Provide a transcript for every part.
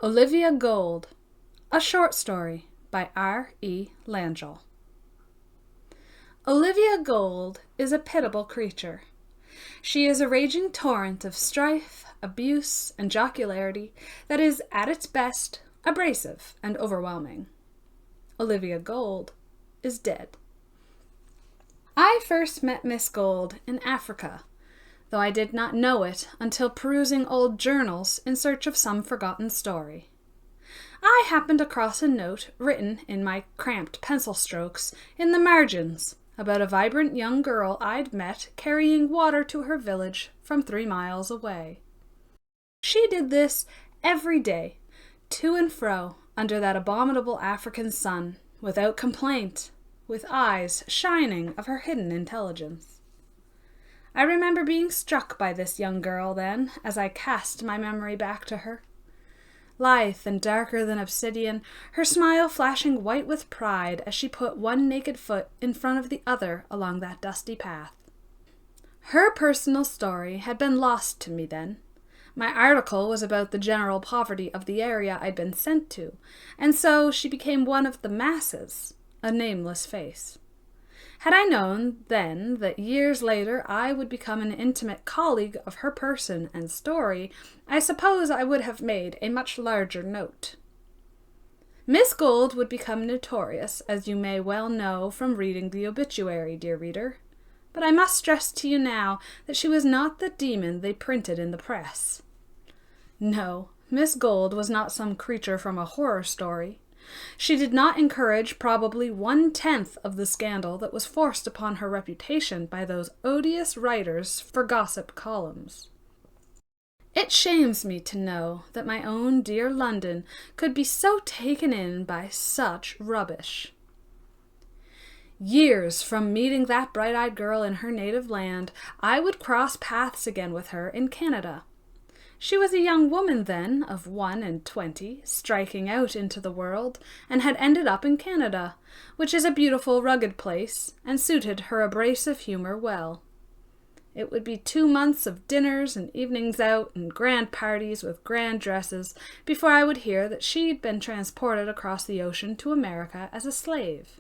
Olivia Gold, a short story by R.E.Langille. Olivia Gold is a pitiable creature. She is a raging torrent of strife, abuse, and jocularity that is, at its best, abrasive and overwhelming. Olivia Gold is dead. I first met Miss Gold in Africa, though I did not know it until perusing old journals in search of some forgotten story. I happened across a note written in my cramped pencil strokes in the margins about a vibrant young girl I'd met carrying water to her village from 3 miles away. She did this every day, to and fro under that abominable African sun, without complaint, with eyes shining of her hidden intelligence. I remember being struck by this young girl then, as I cast my memory back to her. Lithe and darker than obsidian, her smile flashing white with pride as she put one naked foot in front of the other along that dusty path. Her personal story had been lost to me then. My article was about the general poverty of the area I'd been sent to, and so she became one of the masses, a nameless face. Had I known then that years later I would become an intimate colleague of her person and story, I suppose I would have made a much larger note. Miss Gold would become notorious, as you may well know from reading the obituary, dear reader. But I must stress to you now that she was not the demon they printed in the press. No, Miss Gold was not some creature from a horror story. She did not encourage probably 1/10 of the scandal that was forced upon her reputation by those odious writers for gossip columns. It shames me to know that my own dear London could be so taken in by such rubbish. Years from meeting that bright-eyed girl in her native land, I would cross paths again with her in Canada. She was a young woman then, of 21, striking out into the world, and had ended up in Canada, which is a beautiful, rugged place, and suited her abrasive humor well. It would be 2 months of dinners and evenings out and grand parties with grand dresses before I would hear that she'd been transported across the ocean to America as a slave,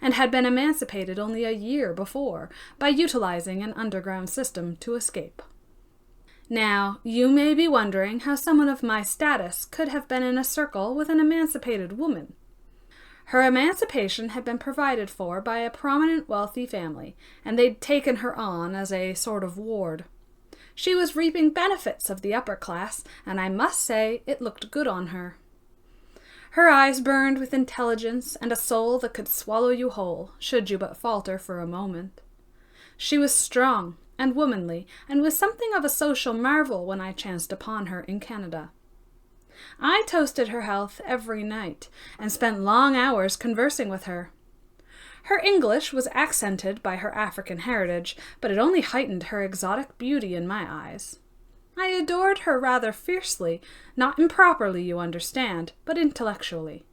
and had been emancipated only a year before by utilizing an underground system to escape. Now, you may be wondering how someone of my status could have been in a circle with an emancipated woman. Her emancipation had been provided for by a prominent wealthy family, and they'd taken her on as a sort of ward. She was reaping benefits of the upper class, and I must say it looked good on her. Her eyes burned with intelligence and a soul that could swallow you whole, should you but falter for a moment. She was strong and womanly, and was something of a social marvel when I chanced upon her in Canada. I toasted her health every night, and spent long hours conversing with her. Her English was accented by her African heritage, but it only heightened her exotic beauty in my eyes. I adored her rather fiercely, not improperly, you understand, but intellectually.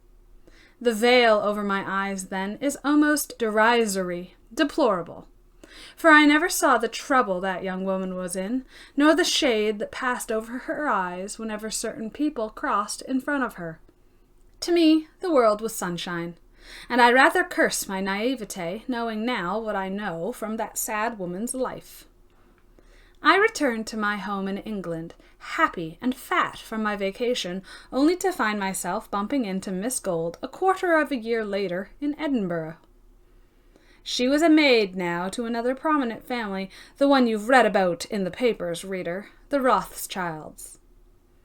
The veil over my eyes, then, is almost derisory, deplorable. For I never saw the trouble that young woman was in, nor the shade that passed over her eyes whenever certain people crossed in front of her. To me, the world was sunshine, and I rather curse my naivete, knowing now what I know from that sad woman's life. I returned to my home in England, happy and fat from my vacation, only to find myself bumping into Miss Gold a quarter of a year later in Edinburgh. She was a maid now to another prominent family, the one you've read about in the papers, reader, the Rothschilds.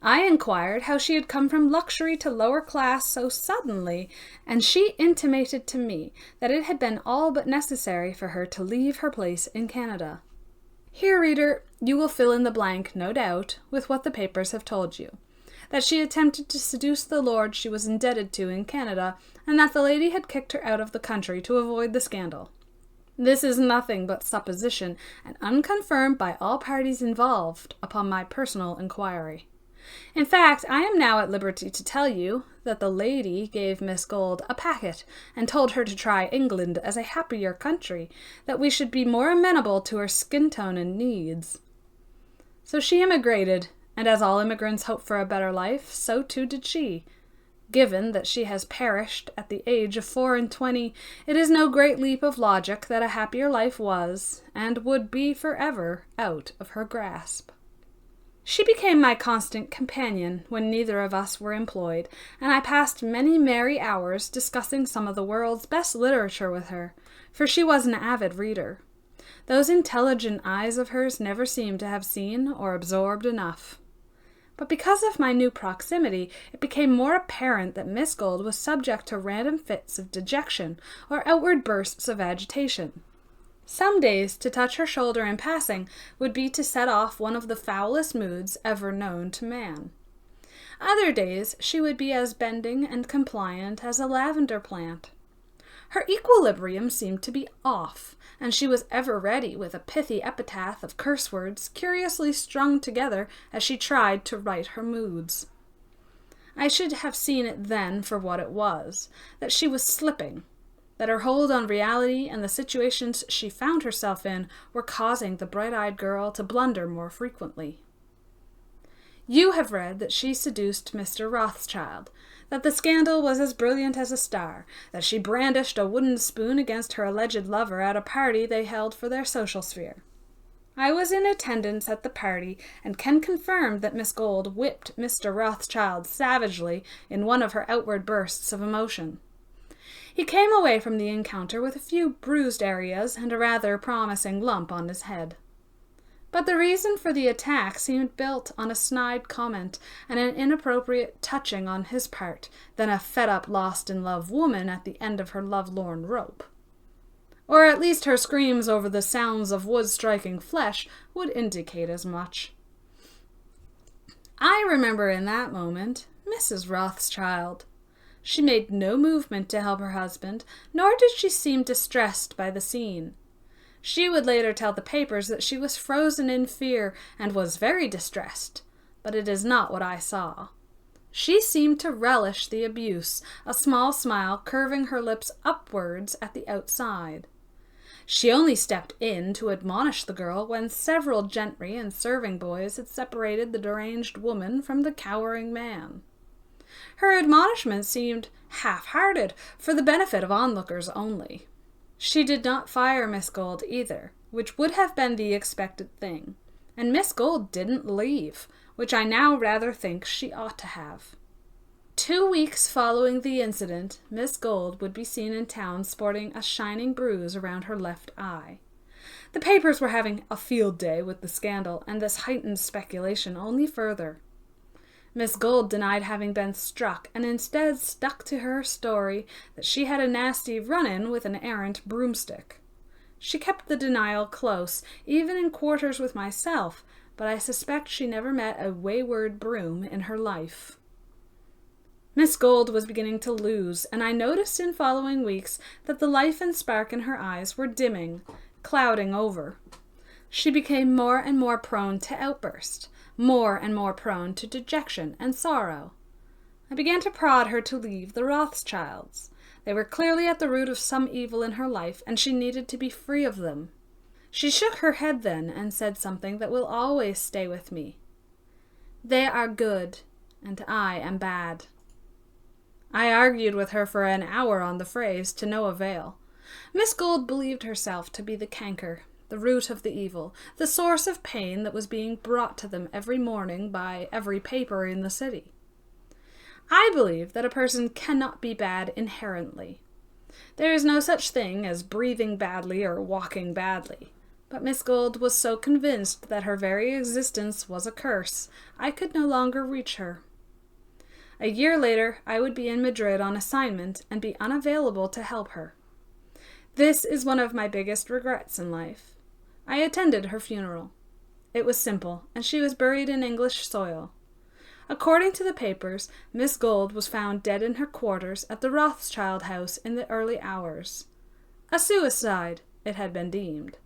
I inquired how she had come from luxury to lower class so suddenly, and she intimated to me that it had been all but necessary for her to leave her place in Canada. Here, reader, you will fill in the blank, no doubt, with what the papers have told you. That she attempted to seduce the lord she was indebted to in Canada, and that the lady had kicked her out of the country to avoid the scandal. This is nothing but supposition, and unconfirmed by all parties involved upon my personal inquiry. In fact, I am now at liberty to tell you that the lady gave Miss Gold a packet, and told her to try England as a happier country, that we should be more amenable to her skin tone and needs. So she emigrated, And as all immigrants hope for a better life, so too did she. Given that she has perished at the age of 24, it is no great leap of logic that a happier life was, and would be forever, out of her grasp. She became my constant companion when neither of us were employed, and I passed many merry hours discussing some of the world's best literature with her, for she was an avid reader. Those intelligent eyes of hers never seemed to have seen or absorbed enough. But because of my new proximity, it became more apparent that Miss Gold was subject to random fits of dejection or outward bursts of agitation. Some days, to touch her shoulder in passing would be to set off one of the foulest moods ever known to man. Other days, she would be as bending and compliant as a lavender plant. Her equilibrium seemed to be off, and she was ever ready with a pithy epitaph of curse words curiously strung together as she tried to right her moods. I should have seen it then for what it was, that she was slipping, that her hold on reality and the situations she found herself in were causing the bright-eyed girl to blunder more frequently. You have read that she seduced Mr. Rothschild, that the scandal was as brilliant as a star, that she brandished a wooden spoon against her alleged lover at a party they held for their social sphere. I was in attendance at the party, and can confirm that Miss Gold whipped Mr. Rothschild savagely in one of her outward bursts of emotion. He came away from the encounter with a few bruised areas and a rather promising lump on his head. But the reason for the attack seemed built on a snide comment and an inappropriate touching on his part than a fed-up, lost-in-love woman at the end of her lovelorn rope. Or at least her screams over the sounds of wood striking flesh would indicate as much. I remember in that moment Mrs. Rothschild. She made no movement to help her husband, nor did she seem distressed by the scene. She would later tell the papers that she was frozen in fear and was very distressed, but it is not what I saw. She seemed to relish the abuse, a small smile curving her lips upwards at the outside. She only stepped in to admonish the girl when several gentry and serving boys had separated the deranged woman from the cowering man. Her admonishment seemed half-hearted, for the benefit of onlookers only. She did not fire Miss Gold either, which would have been the expected thing, and Miss Gold didn't leave, which I now rather think she ought to have. 2 weeks following the incident, Miss Gold would be seen in town sporting a shining bruise around her left eye. The papers were having a field day with the scandal, and this heightened speculation only further. Miss Gold denied having been struck, and instead stuck to her story that she had a nasty run-in with an errant broomstick. She kept the denial close, even in quarters with myself, but I suspect she never met a wayward broom in her life. Miss Gold was beginning to lose, and I noticed in following weeks that the life and spark in her eyes were dimming, clouding over. She became more and more prone to outburst, more and more prone to dejection and sorrow. I began to prod her to leave the Rothschilds. They were clearly at the root of some evil in her life, and she needed to be free of them. She shook her head then and said something that will always stay with me. They are good, and I am bad. I argued with her for an hour on the phrase, to no avail. Miss Gold believed herself to be the canker, the root of the evil, the source of pain that was being brought to them every morning by every paper in the city. I believe that a person cannot be bad inherently. There is no such thing as breathing badly or walking badly. But Miss Gold was so convinced that her very existence was a curse, I could no longer reach her. A year later, I would be in Madrid on assignment and be unavailable to help her. This is one of my biggest regrets in life. I attended her funeral. It was simple, and she was buried in English soil. According to the papers, Miss Gold was found dead in her quarters at the Rothschild house in the early hours. A suicide, it had been deemed.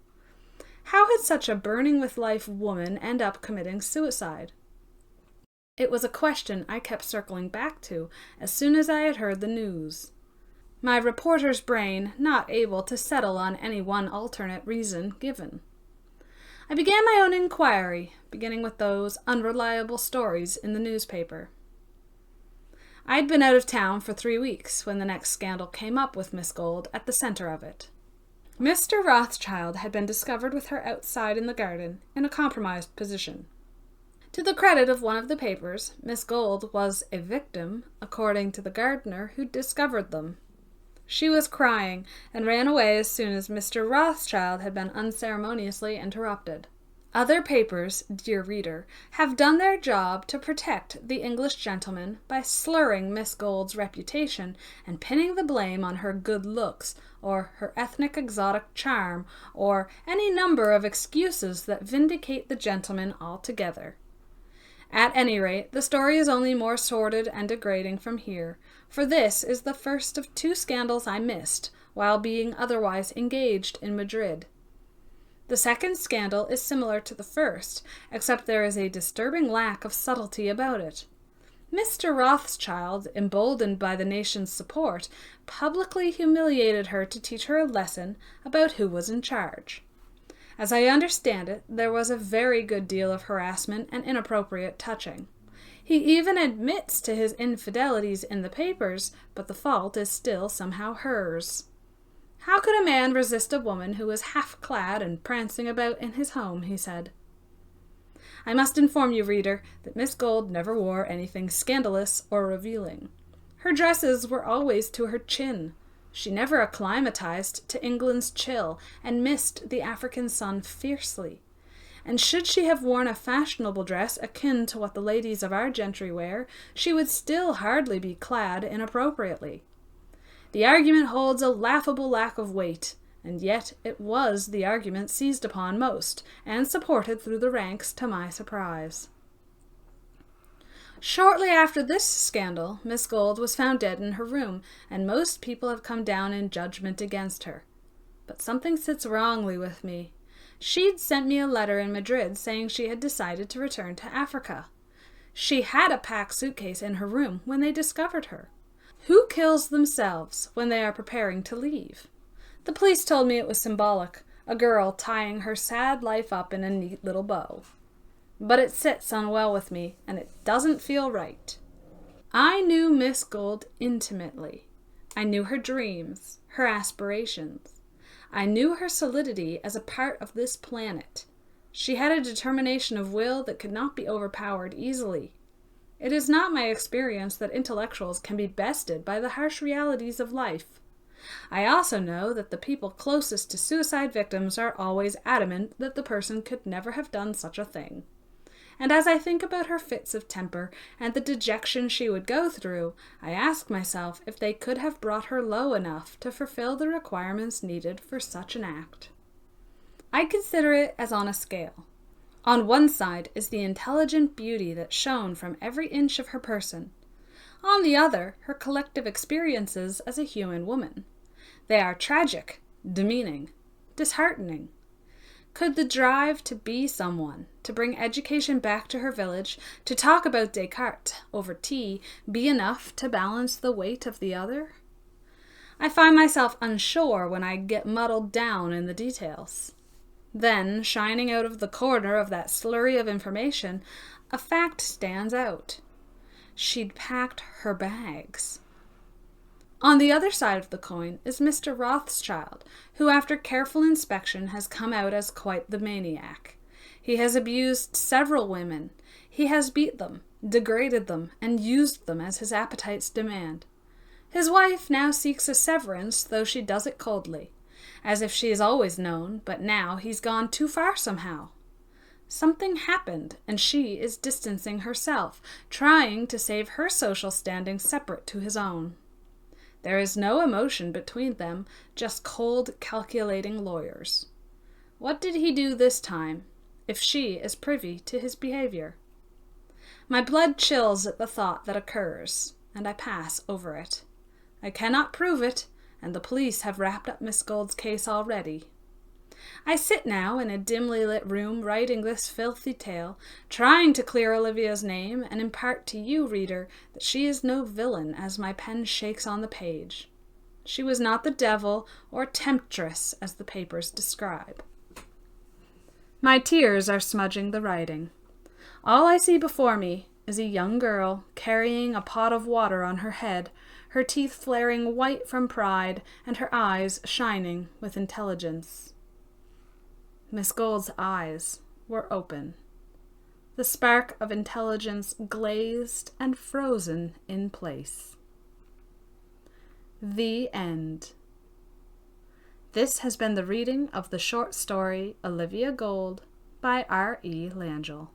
How had such a burning-with-life woman end up committing suicide? It was a question I kept circling back to as soon as I had heard the news. My reporter's brain not able to settle on any one alternate reason given. I began my own inquiry, beginning with those unreliable stories in the newspaper. I'd been out of town for 3 weeks when the next scandal came up with Miss Gold at the center of it. Mr. Rothschild had been discovered with her outside in the garden in a compromised position. To the credit of one of the papers, Miss Gold was a victim, according to the gardener who discovered them. She was crying and ran away as soon as Mr. Rothschild had been unceremoniously interrupted. Other papers, dear reader, have done their job to protect the English gentleman by slurring Miss Gold's reputation and pinning the blame on her good looks, or her ethnic exotic charm, or any number of excuses that vindicate the gentleman altogether. At any rate, the story is only more sordid and degrading from here, for this is the first of 2 scandals I missed, while being otherwise engaged in Madrid. The second scandal is similar to the first, except there is a disturbing lack of subtlety about it. Mr. Rothschild, emboldened by the nation's support, publicly humiliated her to teach her a lesson about who was in charge. As I understand it, there was a very good deal of harassment and inappropriate touching. He even admits to his infidelities in the papers, but the fault is still somehow hers. How could a man resist a woman who was half-clad and prancing about in his home, he said. I must inform you, reader, that Miss Gold never wore anything scandalous or revealing. Her dresses were always to her chin. She never acclimatized to England's chill and missed the African sun fiercely. And should she have worn a fashionable dress akin to what the ladies of our gentry wear, she would still hardly be clad inappropriately. The argument holds a laughable lack of weight, and yet it was the argument seized upon most, and supported through the ranks to my surprise. Shortly after this scandal, Miss Gold was found dead in her room, and most people have come down in judgment against her. But something sits wrongly with me. She'd sent me a letter in Madrid saying she had decided to return to Africa. She had a packed suitcase in her room when they discovered her. Who kills themselves when they are preparing to leave? The police told me it was symbolic, a girl tying her sad life up in a neat little bow. But it sits unwell with me, and it doesn't feel right. I knew Miss Gold intimately. I knew her dreams, her aspirations. I knew her solidity as a part of this planet. She had a determination of will that could not be overpowered easily. It is not my experience that intellectuals can be bested by the harsh realities of life. I also know that the people closest to suicide victims are always adamant that the person could never have done such a thing. And as I think about her fits of temper and the dejection she would go through, I ask myself if they could have brought her low enough to fulfill the requirements needed for such an act. I consider it as on a scale. On one side is the intelligent beauty that shone from every inch of her person. On the other, her collective experiences as a human woman. They are tragic, demeaning, disheartening. Could the drive to be someone, to bring education back to her village, to talk about Descartes over tea, be enough to balance the weight of the other? I find myself unsure when I get muddled down in the details. Then, shining out of the corner of that slurry of information, a fact stands out. She'd packed her bags. On the other side of the coin is Mr. Rothschild, who after careful inspection has come out as quite the maniac. He has abused several women. He has beat them, degraded them, and used them as his appetites demand. His wife now seeks a severance, though she does it coldly, as if she has always known, but now he's gone too far somehow. Something happened, and she is distancing herself, trying to save her social standing separate to his own. There is no emotion between them, just cold, calculating lawyers. What did he do this time, if she is privy to his behavior? My blood chills at the thought that occurs, and I pass over it. I cannot prove it, and the police have wrapped up Miss Gold's case already. I sit now in a dimly lit room writing this filthy tale, trying to clear Olivia's name and impart to you, reader, that she is no villain as my pen shakes on the page. She was not the devil or temptress as the papers describe. My tears are smudging the writing. All I see before me is a young girl carrying a pot of water on her head, her teeth flaring white from pride and her eyes shining with intelligence. Miss Gold's eyes were open. The spark of intelligence glazed and frozen in place. The end. This has been the reading of the short story Olivia Gold by R.E.Langille.